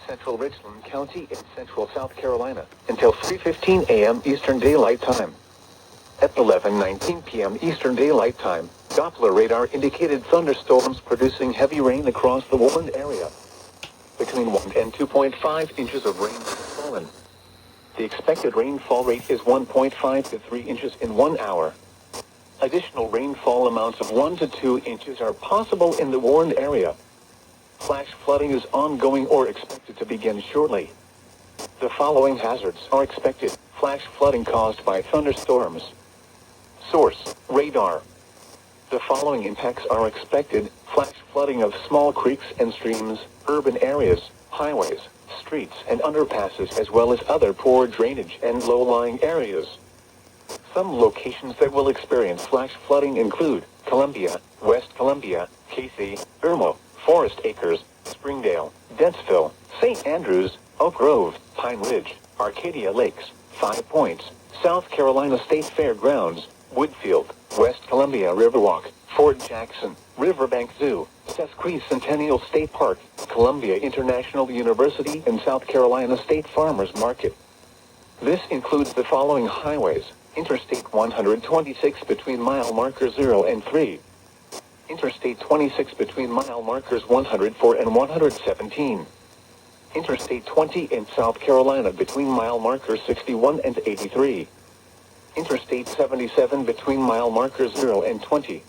central Richland County in central South Carolina, until 3:15 a.m. Eastern Daylight Time. At 11:19 p.m. Eastern Daylight Time, Doppler radar indicated thunderstorms producing heavy rain across the Woodland area. Between 1 and 2.5 inches of rain has fallen. The expected rainfall rate is 1.5 to 3 inches in 1 hour. Additional rainfall amounts of 1 to 2 inches are possible in the warned area. Flash flooding is ongoing or expected to begin shortly. The following hazards are expected: flash flooding caused by thunderstorms. Source: radar. The following impacts are expected: flash flooding of small creeks and streams, urban areas, highways, streets and underpasses, as well as other poor drainage and low-lying areas. Some locations that will experience flash flooding include Columbia, West Columbia, Casey, Irmo, Forest Acres, Springdale, Dentsville, St. Andrews, Oak Grove, Pine Ridge, Arcadia Lakes, 5 Points, South Carolina State Fairgrounds, Woodfield, West Columbia Riverwalk, Fort Jackson, Riverbank Zoo, Sesquicentennial State Park, Columbia International University, and South Carolina State Farmers Market. This includes the following highways: Interstate 126 between mile markers 0 and 3. Interstate 26 between mile markers 104 and 117. Interstate 20 in South Carolina between mile markers 61 and 83. Interstate 77 between mile markers 0 and 20.